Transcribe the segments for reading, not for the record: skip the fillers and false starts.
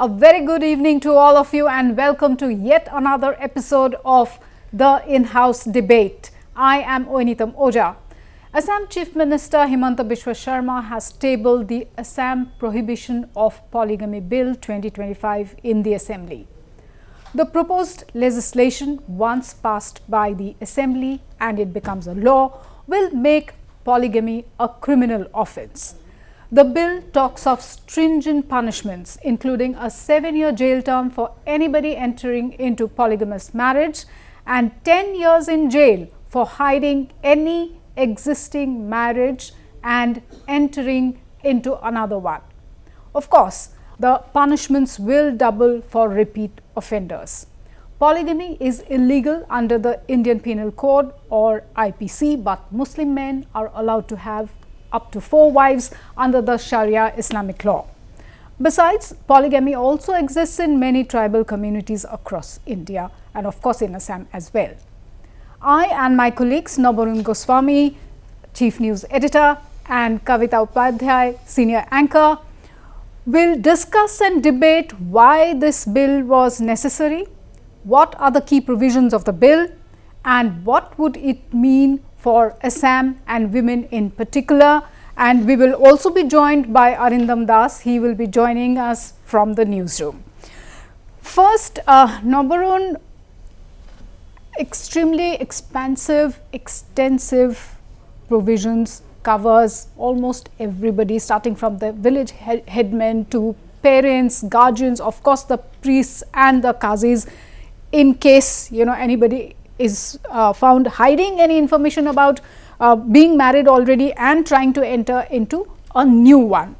A very good evening to all of you and welcome to yet another episode of the In-House Debate. I am Oinitam Oja. Assam Chief Minister Himanta Biswa Sharma has tabled the Assam Prohibition of Polygamy Bill 2025 in the Assembly. The proposed legislation, once passed by the Assembly and it becomes a law, will make polygamy a criminal offence. The bill talks of stringent punishments, including a 7-year jail term for anybody entering into polygamous marriage and 10 years in jail for hiding any existing marriage and entering into another one. Of course, the punishments will double for repeat offenders. Polygamy is illegal under the Indian Penal Code or IPC, but Muslim men are allowed to have up to 4 wives under the Sharia Islamic law. Besides, polygamy also exists in many tribal communities across India and of course in Assam as well. I and my colleagues Nabarun Goswami, Chief News Editor, and Kavita Upadhyay, Senior Anchor, will discuss and debate why this bill was necessary, what are the key provisions of the bill, and what would it mean for Assam and women in particular. And we will also be joined by Arindam Das. He will be joining us from the newsroom. First, Nabarun, extremely expansive, extensive provisions covers almost everybody, starting from the village headmen to parents, guardians, of course the priests and the qazis, in case anybody is found hiding any information about being married already and trying to enter into a new one.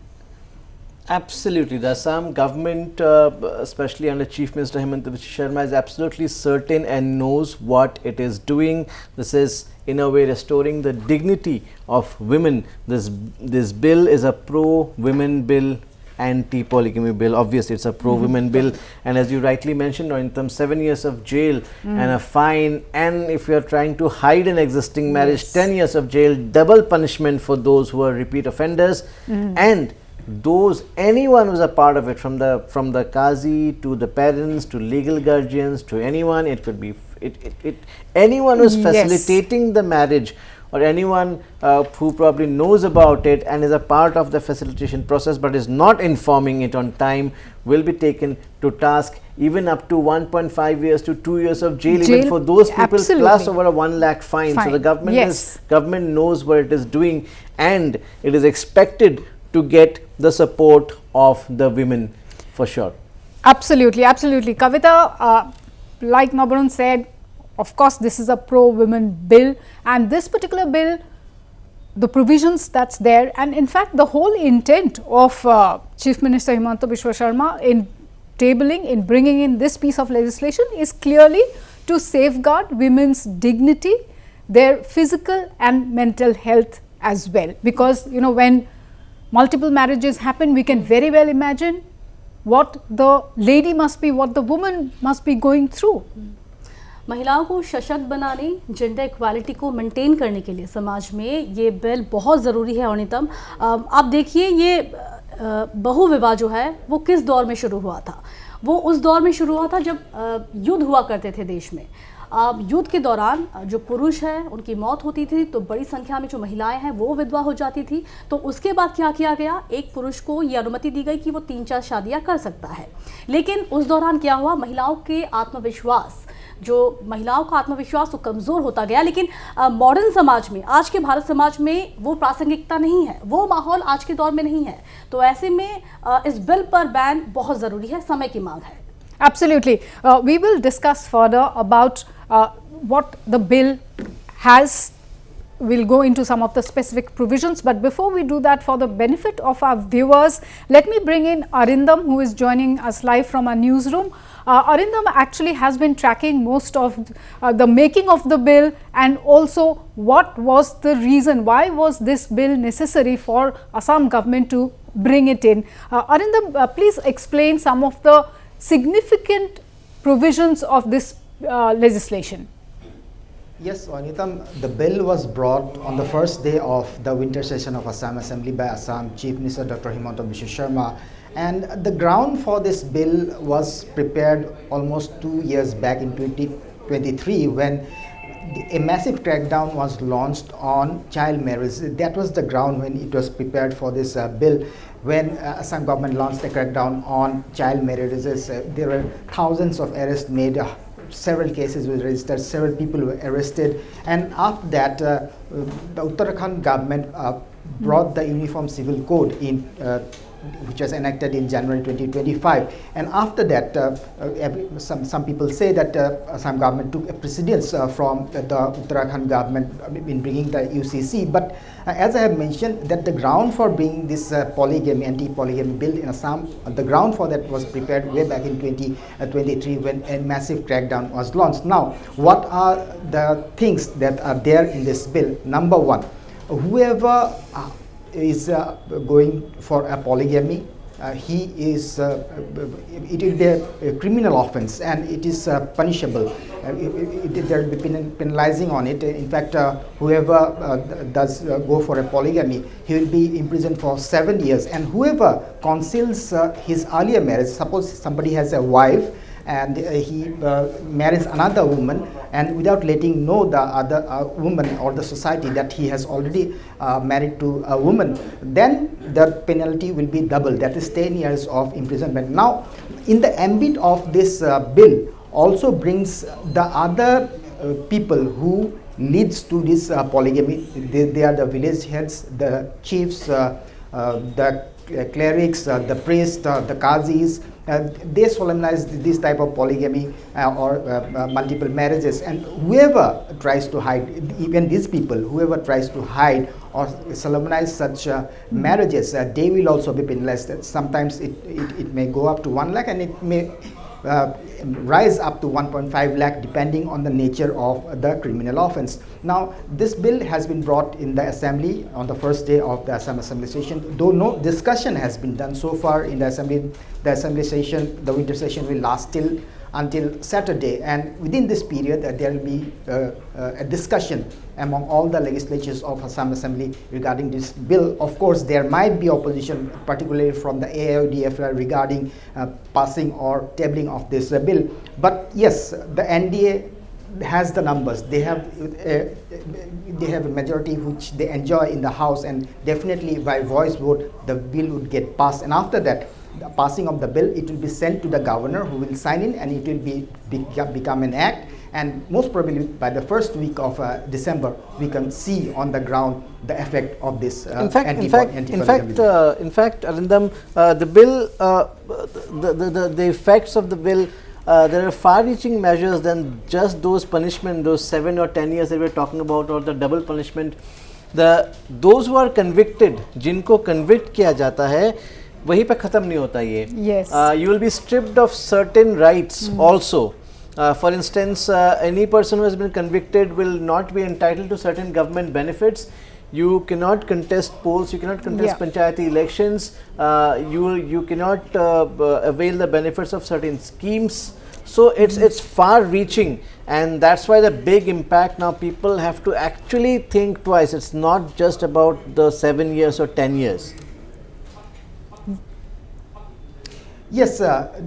Absolutely. The Assam government, especially under Chief Minister Himanta Biswa Sharma, is absolutely certain and knows what it is doing. This is in a way restoring the dignity of women. This bill is a pro-women bill, anti-polygamy bill. Obviously, it's a pro-women bill, and as you rightly mentioned, in terms 7 years of jail and a fine, and if you are trying to hide an existing marriage, 10 years of jail, double punishment for those who are repeat offenders, and anyone who's a part of it, from the qazi to the parents to legal guardians to anyone, it could be anyone who's facilitating the marriage, or anyone who probably knows about it and is a part of the facilitation process but is not informing it on time, will be taken to task, even up to 1.5 years to 2 years of jail, even for those people, plus over a 1 lakh fine. So the government knows what it is doing, and it is expected to get the support of the women for sure. Absolutely, absolutely. Kavita, like Nabarun said, of course this is a pro-women bill, and this particular bill, the provisions that's there, and in fact the whole intent of Chief Minister Himanta Biswa Sharma in tabling, in bringing in this piece of legislation, is clearly to safeguard women's dignity, their physical and mental health as well. Because when multiple marriages happen, we can very well imagine what the lady must be, what the woman must be going through. महिलाओं को सशक्त बनाने, gender equality को maintain करने के लिए समाज में ये बिल बहुत ज़रूरी है। अनितम, आप देखिए ये बहु विवाह जो है वो किस दौर में शुरू हुआ था। वो उस दौर में शुरू हुआ था जब युद्ध हुआ करते थे देश में। युद्ध के दौरान जो पुरुष है उनकी मौत होती थी, तो बड़ी संख्या में जो महिलाएं हैं वो विधवा हो जाती थी। तो उसके बाद क्या किया गया, एक पुरुष को ये अनुमति दी गई कि वो 3-4 शादियां कर सकता है। लेकिन उस दौरान क्या हुआ, महिलाओं का आत्मविश्वास तो कमज़ोर होता गया। लेकिन मॉडर्न समाज में, आज के भारत समाज में वो प्रासंगिकता नहीं है, वो माहौल आज के दौर में नहीं है। तो ऐसे में इस बिल पर बैन बहुत ज़रूरी है, समय की मांग है। Absolutely. We will discuss further about what the bill has. We'll go into some of the specific provisions, but before we do that, for the benefit of our viewers, let me bring in Arindam, who is joining us live from our newsroom. Arindam actually has been tracking most of the making of the bill, and also what was the reason, why was this bill necessary for Assam government to bring it in. Arindam, please explain some of the significant provisions of this legislation. Yes, Anitam, the bill was brought on the first day of the winter session of Assam Assembly by Assam Chief Minister Dr. Himanta Biswa Sharma, And the ground for this bill was prepared almost 2 years back in 2023 when a massive crackdown was launched on child marriage. That was the ground when it was prepared for this bill. When Assam government launched a crackdown on child marriages, there were thousands of arrests made. Several cases were registered, several people were arrested, and after that the Uttarakhand government brought the Uniform Civil Code in, which was enacted in January 2025, and after that some people say that Assam government took a precedence from the Uttarakhand government in bringing the UCC, but as I have mentioned, that the ground for bringing this polygamy, anti-polygamy bill in Assam, the ground for that was prepared way back in 2023 when a massive crackdown was launched. Now, what are the things that are there in this bill? Number one, whoever is going for a polygamy, he is it will be a criminal offense and it is punishable. There will be penalizing on it. In fact, whoever does go for a polygamy, he will be imprisoned for 7 years, and whoever conceals his earlier marriage, suppose somebody has a wife and he marries another woman, and without letting know the other woman or the society that he has already married to a woman, then the penalty will be double, that is 10 years of imprisonment. Now, in the ambit of this bill also brings the other people who leads to this polygamy. They are the village heads, the chiefs, the clerics, the priests, the qazis. They solemnize this type of polygamy or multiple marriages, and whoever tries to hide, even these people, whoever tries to hide or solemnize such marriages, they will also be penalized. Sometimes it may go up to 1 lakh and it may rise up to 1.5 lakh depending on the nature of the criminal offense. Now, this bill has been brought in the assembly on the first day of the Assam Assembly session, though no discussion has been done so far in the assembly. The assembly session, the winter session, will last until Saturday, and within this period there will be a discussion among all the legislatures of Assam Assembly regarding this bill. Of course, there might be opposition, particularly from the AIODF regarding passing or tabling of this bill. But yes, the NDA has the numbers. They have a majority which they enjoy in the House, and definitely by voice vote the bill would get passed. And after that, the passing of the bill, it will be sent to the governor, who will sign in, and it will become an act. And most probably by the first week of December, we can see on the ground the effect of this. In fact, Arindam, the bill, the effects of the bill, there are far-reaching measures than just those punishment, those 7 or 10 years that we're talking about, or the double punishment. Those who are convicted, जिनको convict किया जाता है, वहीं पे खत्म नहीं होता ये. Yes. You will be stripped of certain rights also. For instance, any person who has been convicted will not be entitled to certain government benefits. You cannot contest polls, you cannot contest panchayati elections, you cannot avail the benefits of certain schemes. So it's far reaching, and that's why the big impact. Now people have to actually think twice. It's not just about the 7 years or 10 years. Yes,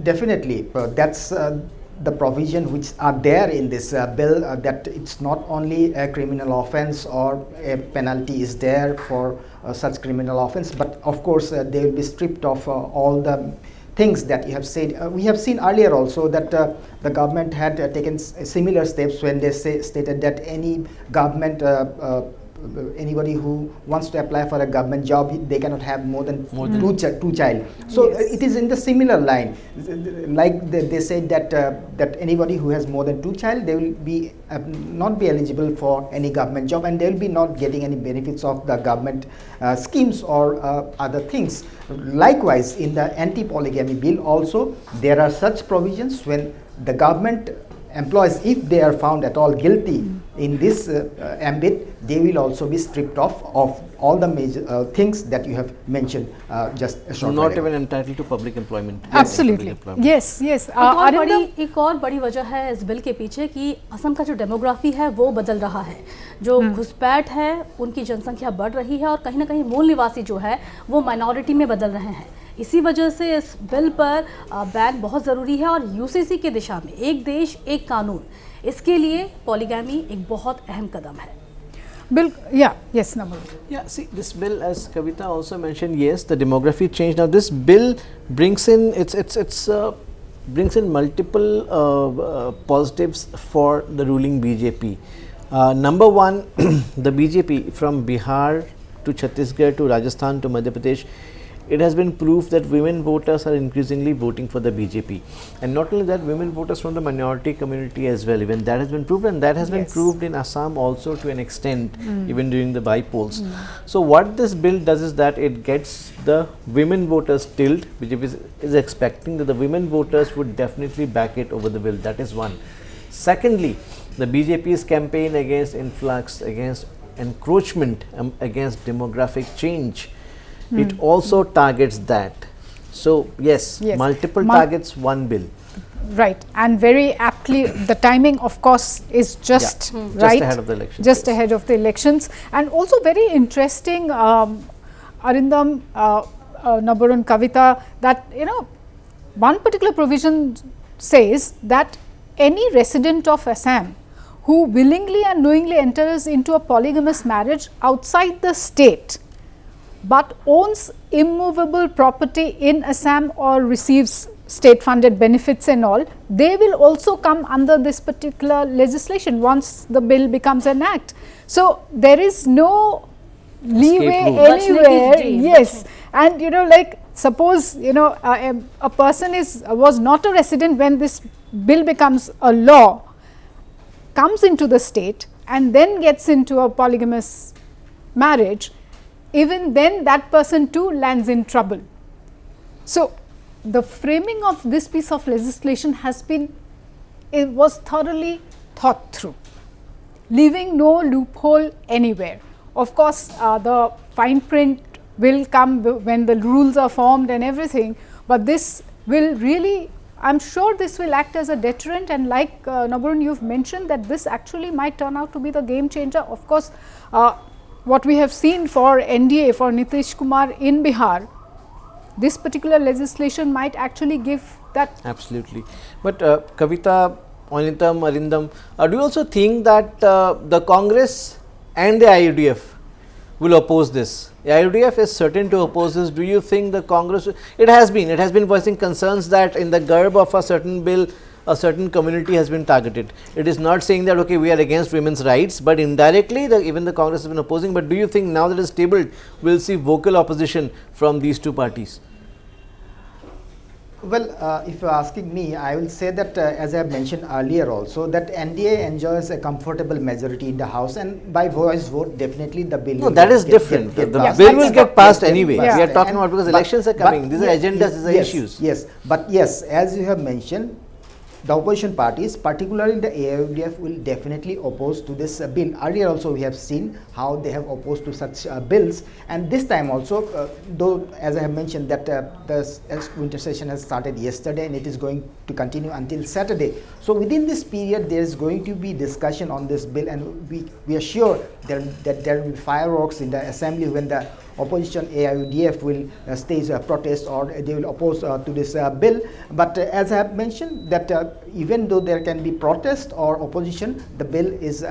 definitely. That's the provision which are there in this bill, that it's not only a criminal offense or a penalty is there for such criminal offense, but of course they will be stripped of all the things that you have said. We have seen earlier also that the government had taken similar steps when they stated that any government anybody who wants to apply for a government job, they cannot have more than two child. So it is in the similar line, like they said that that anybody who has more than 2 child, they will be not be eligible for any government job, and they will be not getting any benefits of the government schemes or other things. Likewise, in the anti-polygamy bill also, there are such provisions when the government employees, if they are found at all guilty in this ambit, they will also be stripped of all the major things that you have mentioned just a short Not even entitled to public employment. Absolutely. Yes, yes. एक और बड़ी वजह है इस bill के पीछे कि असम का जो डेमोग्राफी है वो बदल रहा है. जो घुसपैठ है उनकी जनसंख्या बढ़ रही है और कहीं ना कहीं मूल निवासी जो है वो माइनॉरिटी में बदल रहे हैं. इसी वजह से इस बिल पर बैन बहुत ज़रूरी है और यूसीसी के दिशा में एक देश एक कानून, इसके लिए पॉलीगैमी एक बहुत अहम कदम है। Bill, yeah, yes, Namal. Yeah, see, this bill, as Kavita also mentioned, yes, the demography change. Now, this bill brings in brings in multiple positives for the ruling BJP. Number one, the BJP from Bihar to Chhattisgarh to Rajasthan to Madhya Pradesh, it has been proved that women voters are increasingly voting for the BJP, and not only that, women voters from the minority community as well. Even that has been proved, and that has been proved in Assam also to an extent, even during the by-polls. So what this bill does is that it gets the women voters tilled. BJP is expecting that the women voters would definitely back it over the bill. That is one. Secondly, the BJP's campaign against influx, against encroachment, against demographic change, it also targets that. So yes, multiple targets, one bill. Right, and very aptly the timing of course is just right, just ahead of the elections. Just ahead of the elections, and also very interesting, Arindam, Nabarun, Kavita, that one particular provision says that any resident of Assam who willingly and knowingly enters into a polygamous marriage outside the state but owns immovable property in Assam or receives state funded benefits and all, they will also come under this particular legislation once the bill becomes an act. So there is no leeway anywhere. Yes, and like suppose a person was not a resident when this bill becomes a law, comes into the state and then gets into a polygamous marriage, even then that person too lands in trouble. So the framing of this piece of legislation was thoroughly thought through, leaving no loophole anywhere. Of course, the fine print will come when the rules are formed and everything, but this will really, I am sure this will act as a deterrent, and like Nabarun, you have mentioned that this actually might turn out to be the game changer. Of course, what we have seen for NDA, for Nitish Kumar in Bihar, this particular legislation might actually give that. Absolutely. But Kavita, Onitam, Arindam, do you also think that the Congress and the IUDF will oppose this? The IUDF is certain to oppose this. Do you think the Congress, it has been voicing concerns that in the garb of a certain bill, a certain community has been targeted. It is not saying that okay, we are against women's rights, but indirectly even the Congress has been opposing. But do you think now that it is tabled, we will see vocal opposition from these two parties? Well, if you are asking me, I will say that as I have mentioned earlier also, that NDA enjoys a comfortable majority in the House, and by voice vote definitely the bill will that is different. The bill will get passed anyway. We are talking about because elections are coming. These are agendas, these are issues. Yes, but yes, as you have mentioned, the opposition parties, particularly the AIUDF, will definitely oppose to this bill. Earlier also we have seen how they have opposed to such bills, and this time also, though as I have mentioned that the winter session has started yesterday and it is going to continue until Saturday. So within this period there is going to be discussion on this bill, and we are sure that there will be fireworks in the assembly when the opposition AIUDF will stage a protest or they will oppose to this bill. But as I have mentioned that even though there can be protest or opposition, the bill is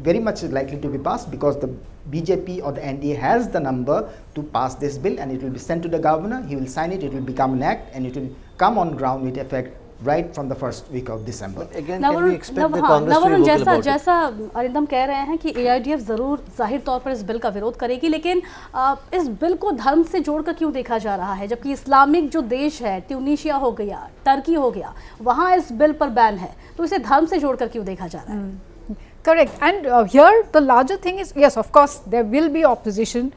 very much likely to be passed because the BJP or the NDA has the number to pass this bill, and it will be sent to the governor, he will sign it, it will become an act, and it will come on ground with effect right from the first week of December. But again, can we expect the Congress to be vocal about it? जैसा अरिंदम कह रहे हैं कि AIUDF जरूर जाहिर तौर पर इस बिल का विरोध करेगी, लेकिन इस बिल को धर्म से जोड़कर क्यों देखा जा रहा है, जबकि इस्लामिक जो देश है, ट्यूनीशिया हो गया, टर्की हो गया, वहाँ इस बिल पर बैन है, तो इसे धर्म से जोड़कर क्यों देखा जा रहा है? Correct. And here the larger thing is, yes, of course there will be opposition.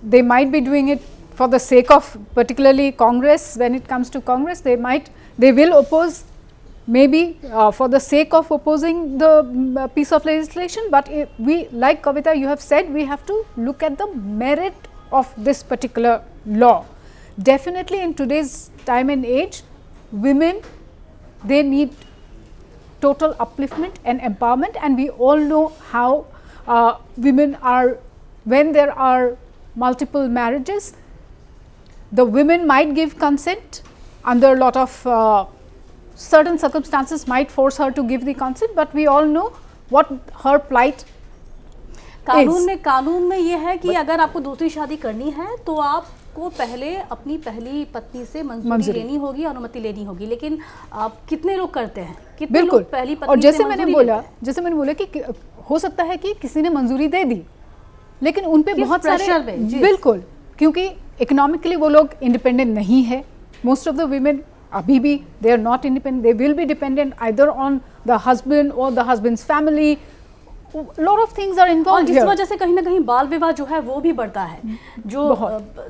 They might be doing it for the sake of particularly Congress. When it comes to Congress, they will oppose maybe for the sake of opposing the piece of legislation. But we, like Kavita, you have said, we have to look at the merit of this particular law. Definitely in today's time and age, women, they need total upliftment and empowerment, and we all know how women are, when there are multiple marriages, the women might give consent under a lot of certain circumstances might force her to give the consent, but we all know what her plight कानून में ये है कि अगर आपको दूसरी शादी करनी है तो आपको पहले अपनी पहली पत्नी से मंजूरी लेनी होगी, अनुमति लेनी होगी, लेकिन कितने लोग करते हैं, कितने लोग पहली पत्नी और जैसे मैंने बोला कि हो सकता है कि किसी ने मंजूरी दे दी लेकिन उन पे बहुत सारे बिल्कुल, क्योंकि इकोनॉमिकली वो लोग इंडिपेंडेंट नहीं है. मोस्ट ऑफ द वीमेन अभी भी they are not independent, they will be dependent either on the husband और the husband's family. lot of things are involved here. इस वजह से कहीं ना कहीं बाल विवाह जो है वो भी बढ़ता है. जो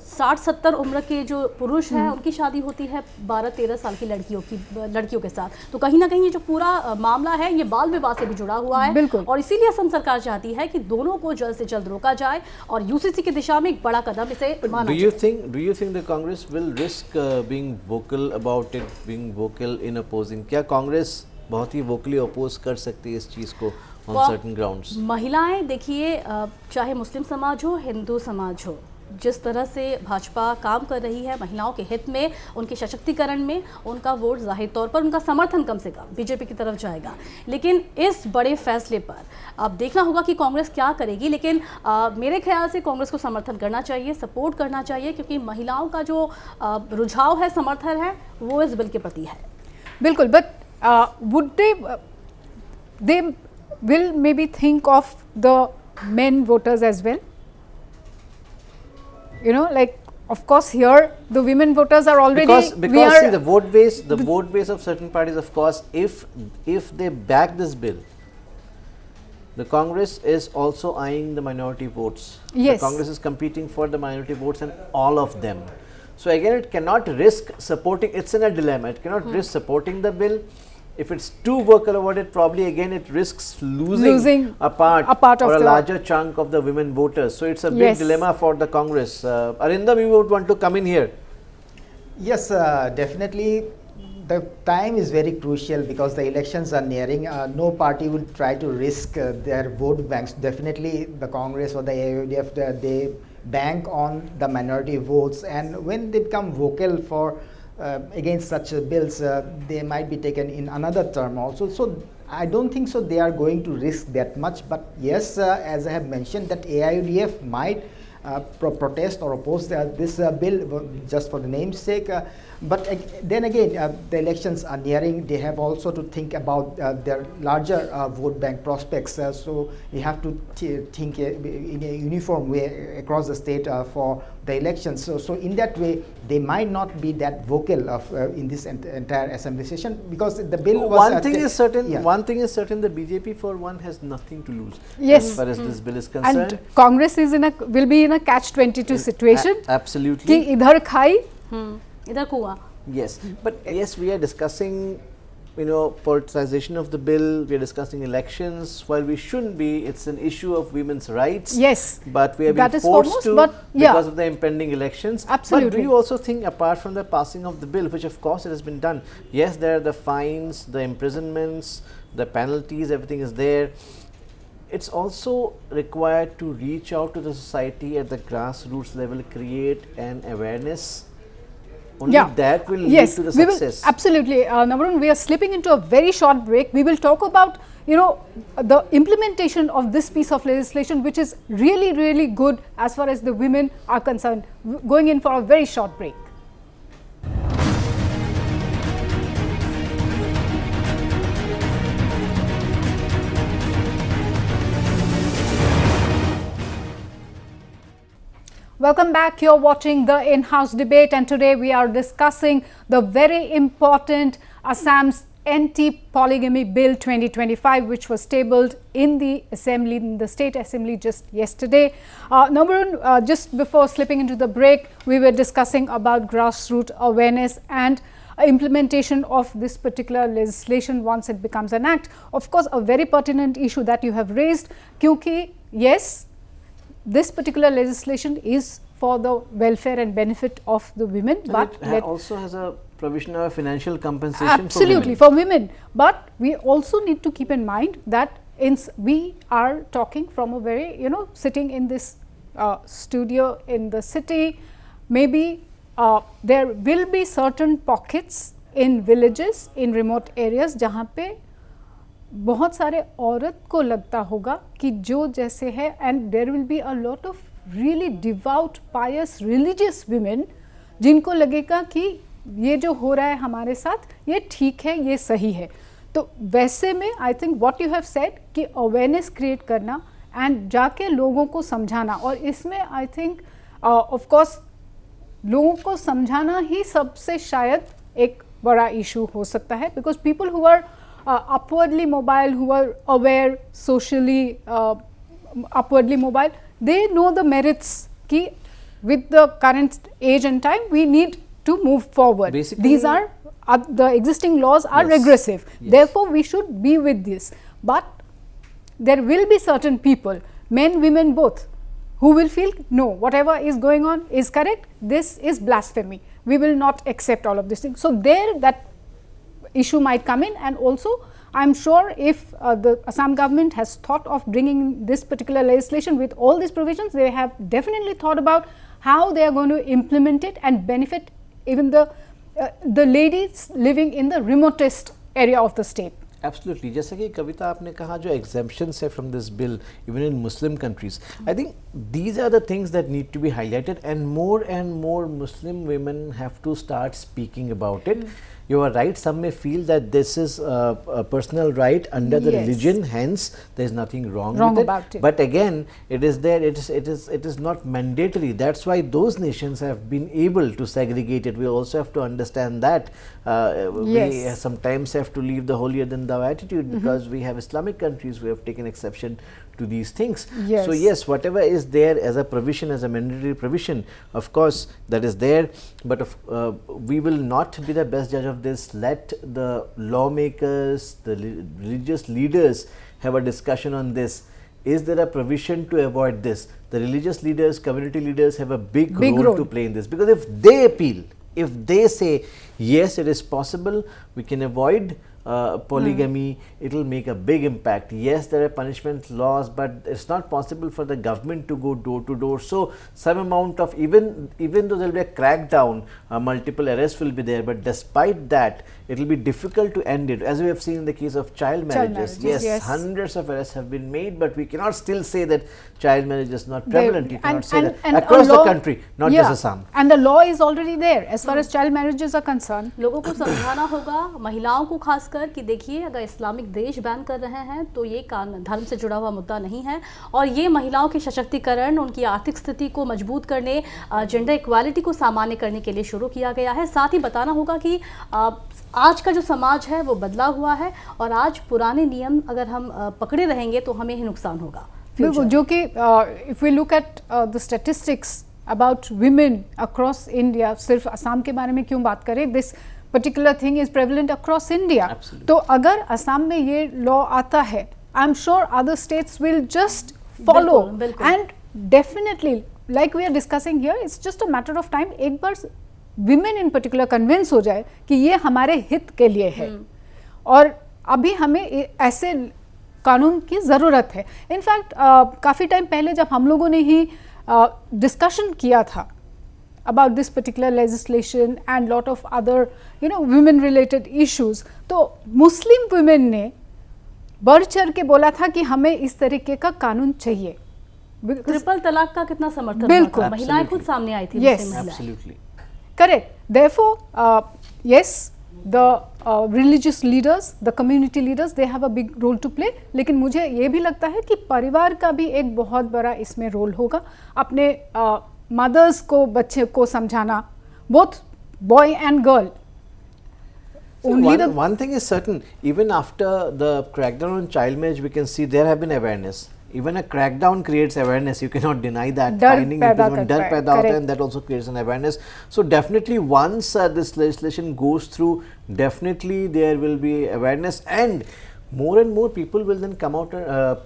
60-70 उम्र के जो पुरुष हैं उनकी शादी होती है 12-13 साल की लड़कियों के साथ, तो कहीं ना कहीं ये जो पूरा मामला है ये बाल विवाह से भी जुड़ा हुआ है. और इसीलिए असम सरकार चाहती है कि दोनों को जल्द से जल्द रोका जाए और यूसीसी की दिशा में एक बड़ा कदम इसे माना जाए. Do you think the Congress will risk being vocal about it, being vocal in opposing? क्या कांग्रेस बहुत ही वोकली अपोज कर सकती है इस चीज़ को on certain grounds? महिलाएं देखिए, चाहे मुस्लिम समाज हो, हिंदू समाज हो, जिस तरह से भाजपा काम कर रही है महिलाओं के हित में, उनके सशक्तिकरण में, उनका वोट जाहिर तौर पर, उनका समर्थन कम से कम बीजेपी की तरफ जाएगा. लेकिन इस बड़े फैसले पर अब देखना होगा कि कांग्रेस क्या करेगी. लेकिन मेरे ख्याल से कांग्रेस को समर्थन करना चाहिए, सपोर्ट करना चाहिए, क्योंकि महिलाओं का जो रुझाव है, समर्थन है, वो इस बिल के प्रति है. बिल्कुल, but would they will maybe think of the men voters as well, you know, like of course here the women voters are already because see, the vote base of certain parties, of course, if they back this bill, the Congress is also eyeing the minority votes. Yes, the Congress is competing for the minority votes and all of them. So again, it cannot risk supporting, it's in a dilemma, it cannot risk supporting the bill. If it's too vocal about it, probably again it risks losing a part or a larger chunk of the women voters. So it's a big dilemma for the Congress. Arindam, you would want to come in here? Yes, definitely. The time is very crucial because the elections are nearing. No party will try to risk their vote banks. Definitely the Congress or the AUDF, they bank on the minority votes, and when they become vocal for against such bills, they might be taken in another term also. So I don't think so they are going to risk that much. But yes, as I have mentioned, that AIUDF might protest or oppose this bill just for the name's sake. But then again, the elections are nearing. They have also to think about their larger vote bank prospects. So you have to think in a uniform way across the state for the elections. So in that way, they might not be that vocal in this entire assembly session, because the bill was. One thing is certain. One thing is certain. The BJP for one has nothing to lose. Yes, as far as this bill is concerned. And Congress is will be in a catch-22 situation. Absolutely. कि इधर खाई, इधर कुआं. Yes, but yes, we are discussing, you know, politicization of the bill. We are discussing elections. While we shouldn't be, it's an issue of women's rights. Yes, but we are being forced to because of the impending elections. Absolutely. But do you also think, apart from the passing of the bill, which of course it has been done, yes, there are the fines, the imprisonments, the penalties, everything is there. It's also required to reach out to the society at the grassroots level, create an awareness. Only that will lead to the success. Absolutely. Navarun, we are slipping into a very short break. We will talk about, you know, the implementation of this piece of legislation, which is really, really good as far as the women are concerned. Going in for a very short break. Welcome back. You're watching the in-house debate, and today we are discussing the very important Assam's Anti-Polygamy Bill 2025, which was tabled in the assembly, in the state assembly just yesterday. Navarun, just before slipping into the break, we were discussing about grassroots awareness and implementation of this particular legislation once it becomes an act. Of course, a very pertinent issue that you have raised, kyunki yes, this particular legislation is for the welfare and benefit of the women, and but it also has a provision of financial compensation. Absolutely, for women. But we also need to keep in mind that we are talking from a very, you know, sitting in this studio in the city, maybe there will be certain pockets in villages, in remote areas जहाँ पे बहुत सारे औरत को लगता होगा कि जो जैसे है, and there will be a lot of really devout, pious, religious women जिनको लगेगा कि ये जो हो रहा है हमारे साथ ये ठीक है, ये सही है. तो वैसे में I think what you have said कि अवेयरनेस क्रिएट करना एंड जाके लोगों को समझाना, और इसमें आई थिंक ऑफ कोर्स लोगों को समझाना ही सबसे शायद एक बड़ा इशू हो सकता है, because people who are upwardly mobile, who are aware, socially upwardly mobile, they know the merits ki with the current age and time we need to move forward. Basically, these are the existing laws are yes, regressive, yes. therefore we should be with this, but there will be certain people, men, women both, who will feel no, whatever is going on is correct, this is blasphemy, we will not accept all of these things. So there that issue might come in, and also I am sure if the Assam government has thought of bringing this particular legislation with all these provisions, they have definitely thought about how they are going to implement it and benefit even the ladies living in the remotest area of the state. Absolutely. जैसा कि कविता आपने कहा जो exemptions है from this bill even in Muslim countries, I think these are the things that need to be highlighted, and more Muslim women have to start speaking about it. You are right, some may feel that this is a personal right under the Yes. religion, hence there is nothing wrong with about it. But again, it is there, it is not mandatory. That's why those nations have been able to segregate it. We also have to understand that we Yes. sometimes have to leave the holier than thou attitude, because we have Islamic countries who have taken exception to these things. Yes. So yes, whatever is there as a provision, as a mandatory provision, of course that is there, but we will not be the best judge of this. Let the lawmakers, the religious leaders have a discussion on this. Is there a provision to avoid this? The religious leaders, community leaders have a big role to play in this, because if they appeal, if they say yes, it is possible, we can avoid polygamy, it will make a big impact. Yes, there are punishment laws, but it's not possible for the government to go door to door. So some amount of, even though there will be a crackdown, multiple arrests will be there, but despite that it will be difficult to end it, as we have seen in the case of child marriages. Yes, hundreds of arrests have been made, but we cannot still say that child marriage is not prevalent. You cannot say that across the country, not just Assam. And the law is already there as far as child marriages are concerned. लोगों को समझाना होगा, महिलाओं को खासकर, कि देखिए अगर इस्लामिक देश बैन कर रहे हैं तो ये धर्म से जुड़ा हुआ मुद्दा नहीं है, और ये महिलाओं के सशक्तिकरण, उनकी आर्थिक स्थिति को मजबूत करने, जेंडर इक्वालिटी को सामान्य करने के लिए शुरू किया गया है. साथ ही बताना होगा कि आज का जो समाज है वो बदला हुआ है, और आज पुराने नियम अगर हम पकड़े रहेंगे तो हमें ही नुकसान होगा. बिल्कुल, जो कि if we look at the statistics about women across India, सिर्फ असम के बारे में क्यों बात करें, this particular thing is prevalent across India. Absolutely. तो अगर असम में ये लॉ आता है, I am sure other states will just follow. बिल्कुल. And definitely, like we are discussing here, it's just a matter of time. एक बार women in particular convince हो जाए कि ये हमारे हित के लिए है, और अभी हमें ऐसे कानून की ज़रूरत है. इनफैक्ट काफ़ी टाइम पहले जब हम लोगों ने ही डिस्कशन किया था about this particular legislation and lot of other women related issues, तो मुस्लिम women ने बढ़ चढ़ के बोला था कि हमें इस तरीके का कानून चाहिए. ट्रिपल तलाक का कितना समर्थन बिल्कुल, हुआ था, महिलाएं खुद सामने आई थी. Yes. Absolutely. Correct. Therefore, yes, the religious leaders, the community leaders, they have a big role to play. लेकिन मुझे ये भी लगता है कि परिवार का भी एक बहुत बड़ा इसमें रोल होगा. अपने mothers को, बच्चे को समझाना, both boy and girl. One thing is certain, even after the crackdown on child marriage, we can see there have been awareness. Even a crackdown creates awareness, you cannot deny that. Finding imprisonment, डर पैदा होता है, and that also creates an awareness. So definitely once this legislation goes through, definitely there will be awareness, and more people will then come out,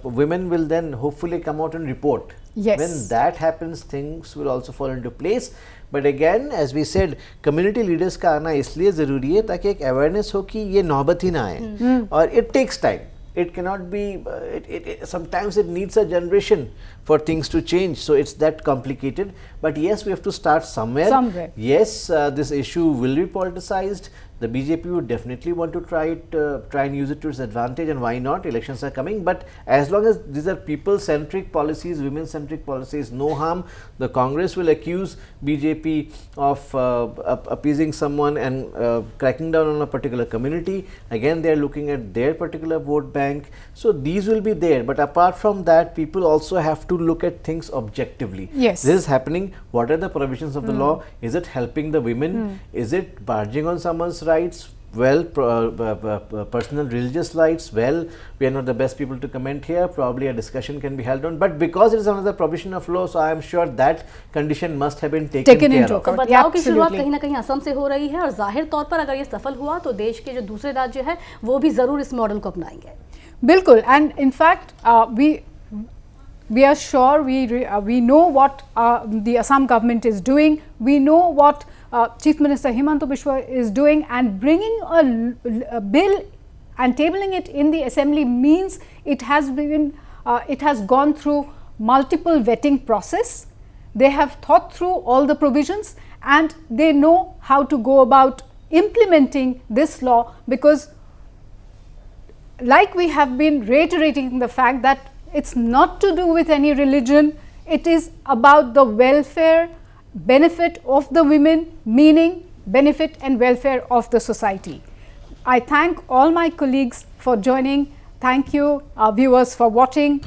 women will then hopefully come out and report. Yes. When that happens, things will also fall into place. But again, as we said, community leaders का आना इसलिए ज़रूरी है ताकि एक awareness हो कि ये नौबत ही ना आए. और it takes time. it cannot be, sometimes it needs a generation for things to change. So it's that complicated. But yes, we have to start somewhere. Yes, this issue will be politicized. The BJP would definitely want to try and use it to its advantage, and why not? Elections are coming. But as long as these are people-centric policies, women-centric policies, no harm. The Congress will accuse BJP of appeasing someone and cracking down on a particular community. Again, they are looking at their particular vote bank. So these will be there. But apart from that, people also have to look at things objectively. Yes. This is happening. What are the provisions of the law? Is it helping the women? Is it barging on someone's rights? Well, personal religious rights, well, we are not the best people to comment here. Probably a discussion can be held on, but because it is another provision of law, so I am sure that condition must have been taken care into of. account. बदलाव की शुरुआत कहीं ना कहीं असम से हो रही है और जाहिर तौर पर अगर ये सफल हुआ तो देश के जो दूसरे राज्य हैं वो भी जरूर इस मॉडल को अपनाएंगे. बिल्कुल. And in fact, we are sure, we know what the Assam government is doing. We know what Chief Minister Himanta Biswa is doing, and bringing a bill and tabling it in the assembly means it has gone through multiple vetting process. They have thought through all the provisions and they know how to go about implementing this law, because like we have been reiterating the fact that it's not to do with any religion, it is about the welfare, benefit of the women, meaning benefit and welfare of the society. I thank all my colleagues for joining. Thank you, our viewers, for watching.